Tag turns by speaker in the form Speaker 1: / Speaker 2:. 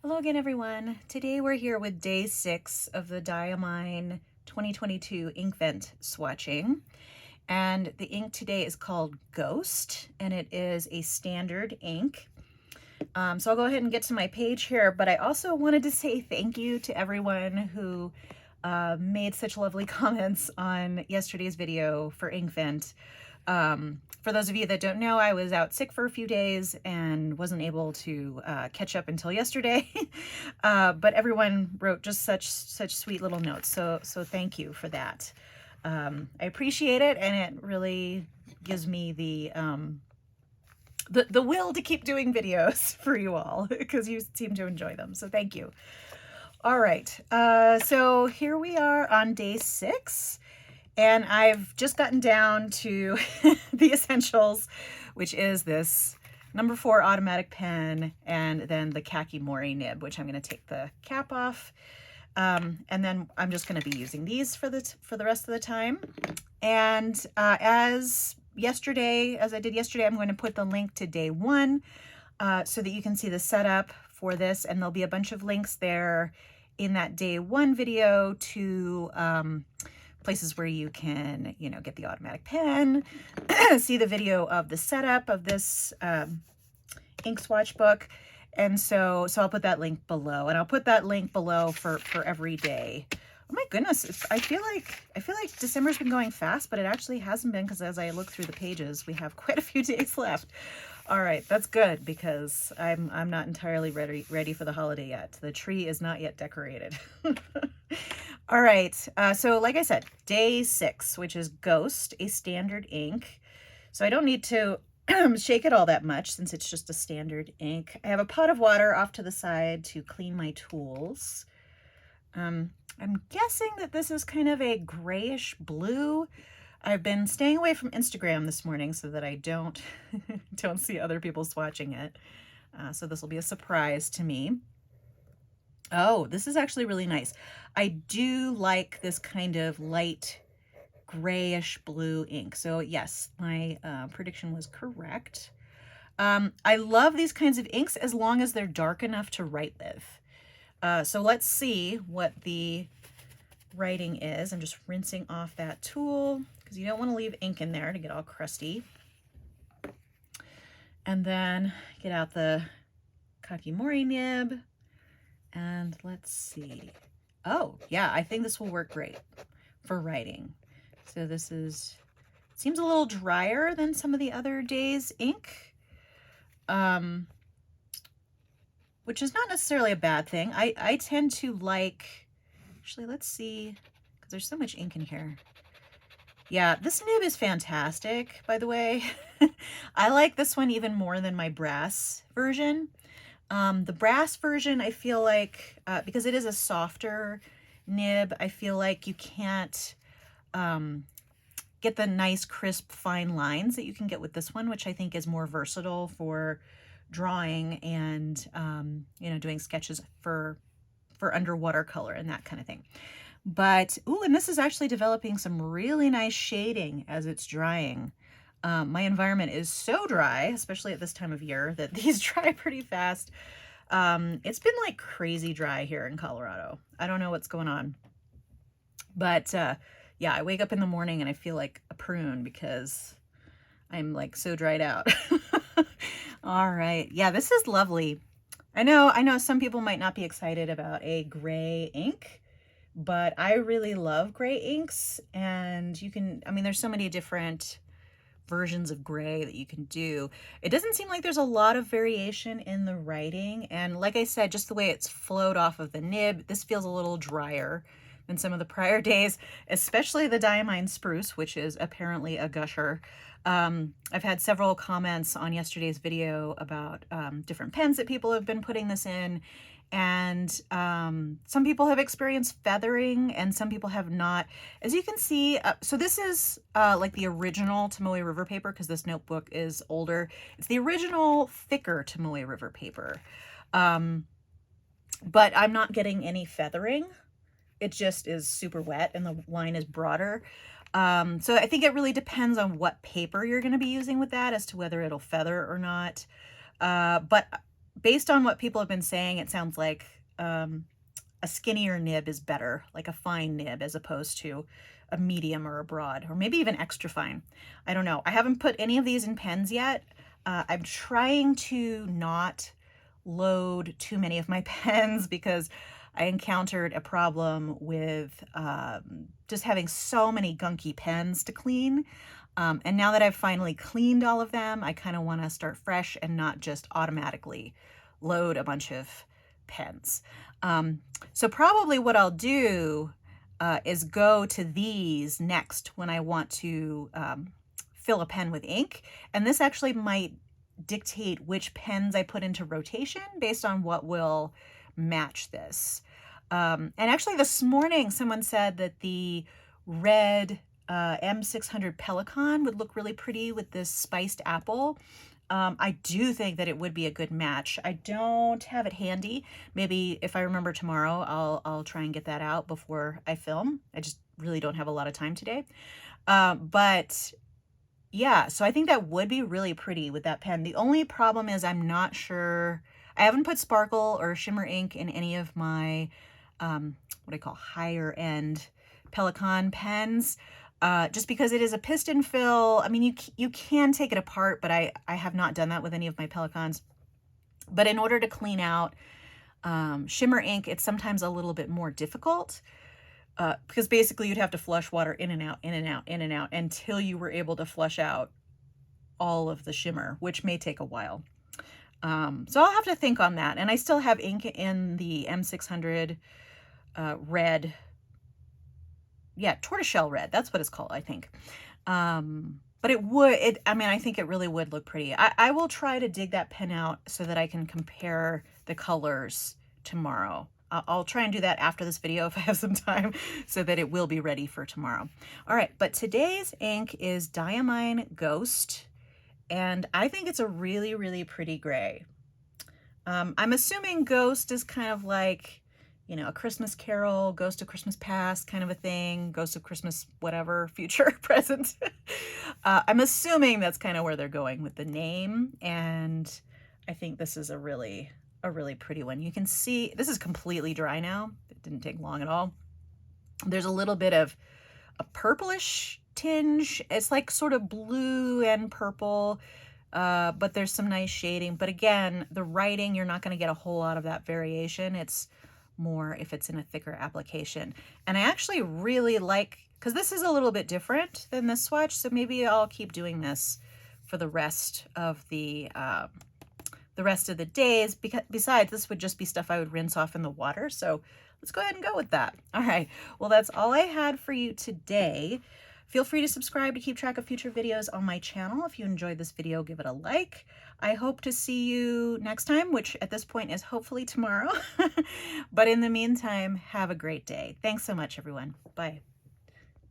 Speaker 1: Hello again, everyone. Today we're here with day 6 of the Diamine 2022 Inkvent Swatching. And the ink today is called Ghost, and it is a standard ink. So I'll go ahead and get to my page here, but I also wanted to say thank you to everyone who made such lovely comments on yesterday's video for Inkvent. For those of you that don't know, I was out sick for a few days and wasn't able to catch up until yesterday. But everyone wrote just such sweet little notes. So thank you for that. I appreciate it, and it really gives me the will to keep doing videos for you all because you seem to enjoy them. So thank you. All right. So here we are on day 6. And I've just gotten down to the essentials, which is this number 4 automatic pen and then the khaki mori nib, which I'm going to take the cap off. And then I'm just going to be using these for the rest of the time. And as I did yesterday, I'm going to put the link to day 1 so that you can see the setup for this. And there'll be a bunch of links there in that day 1 video to places where you can, get the automatic pen, see the video of the setup of this ink swatch book. And so I'll put that link below, and I'll put that link below for every day. Oh my goodness, I feel like December's been going fast, but it actually hasn't been, because as I look through the pages, we have quite a few days left. All right, that's good, because I'm not entirely ready for the holiday yet. The tree is not yet decorated. All right, so like I said, day 6, which is Ghost, a standard ink. So I don't need to shake it all that much since it's just a standard ink. I have a pot of water off to the side to clean my tools. I'm guessing that this is kind of a grayish blue. I've been staying away from Instagram this morning so that I don't see other people swatching it. So this will be a surprise to me. Oh, this is actually really nice. I do like this kind of light grayish blue ink. So yes, my prediction was correct. I love these kinds of inks as long as they're dark enough to write with. So let's see what the writing is. I'm just rinsing off that tool because you don't want to leave ink in there to get all crusty. And then get out the khaki mori nib. And let's see. Oh, yeah, I think this will work great for writing. So this seems a little drier than some of the other days' ink, which is not necessarily a bad thing. I tend to like, actually, let's see, because there's so much ink in here. Yeah, this nib is fantastic, by the way. I like this one even more than my brass version. The brass version, I feel like, because it is a softer nib, I feel like you can't get the nice, crisp, fine lines that you can get with this one, which I think is more versatile for drawing and, doing sketches for underwater color and that kind of thing. But, ooh, and this is actually developing some really nice shading as it's drying. My environment is so dry, especially at this time of year, that these dry pretty fast. It's been like crazy dry here in Colorado. I don't know what's going on. But yeah, I wake up in the morning and I feel like a prune because I'm like so dried out. All right. Yeah, this is lovely. I know some people might not be excited about a gray ink, but I really love gray inks. And there's so many different versions of gray that you can do. It doesn't seem like there's a lot of variation in the writing, and like I said, just the way it's flowed off of the nib, this feels a little drier than some of the prior days, especially the Diamine Spruce, which is apparently a gusher. I've had several comments on yesterday's video about different pens that people have been putting this in, and some people have experienced feathering and some people have not. As you can see, so this is like the original Tomoe River paper, because this notebook is older. It's the original thicker Tomoe River paper, but I'm not getting any feathering. It just is super wet and the line is broader. So I think it really depends on what paper you're going to be using with that as to whether it'll feather or not. But based on what people have been saying, it sounds like a skinnier nib is better, like a fine nib as opposed to a medium or a broad, or maybe even extra fine. I don't know. I haven't put any of these in pens yet. I'm trying to not load too many of my pens because I encountered a problem with just having so many gunky pens to clean. And now that I've finally cleaned all of them, I kind of want to start fresh and not just automatically load a bunch of pens. So probably what I'll do is go to these next when I want to fill a pen with ink. And this actually might dictate which pens I put into rotation based on what will match this. And actually this morning someone said that the red M600 Pelican would look really pretty with this spiced apple. I do think that it would be a good match. I don't have it handy. Maybe if I remember tomorrow, I'll try and get that out before I film. I just really don't have a lot of time today. But yeah, so I think that would be really pretty with that pen. The only problem is I'm not sure. I haven't put sparkle or shimmer ink in any of my, what I call higher end Pelican pens. Just because it is a piston fill. I mean, you can take it apart, but I have not done that with any of my Pelicans. But in order to clean out shimmer ink, it's sometimes a little bit more difficult because basically you'd have to flush water in and out, in and out, in and out until you were able to flush out all of the shimmer, which may take a while. So I'll have to think on that. And I still have ink in the M600 red. Yeah, tortoiseshell red. That's what it's called, I think. But I mean, I think it really would look pretty. I will try to dig that pen out so that I can compare the colors tomorrow. I'll try and do that after this video if I have some time so that it will be ready for tomorrow. All right, but today's ink is Diamine Ghost, and I think it's a really, really pretty gray. I'm assuming Ghost is kind of like, you know, A Christmas Carol, Ghost of Christmas Past kind of a thing, Ghost of Christmas whatever, future, present. I'm assuming that's kind of where they're going with the name, and I think this is a really pretty one. You can see this is completely dry now. It didn't take long at all. There's a little bit of a purplish tinge. It's like sort of blue and purple, but there's some nice shading. But again, the writing, you're not going to get a whole lot of that variation. It's more if it's in a thicker application. And I actually really like, because this is a little bit different than this swatch, so maybe I'll keep doing this for the rest of the days, because besides this would just be stuff I would rinse off in the water. So let's go ahead and go with that. All right, well, that's all I had for you today. Feel free to subscribe to keep track of future videos on my channel. If you enjoyed this video, give it a like. I hope to see you next time, which at this point is hopefully tomorrow. But in the meantime, have a great day. Thanks so much, everyone. Bye.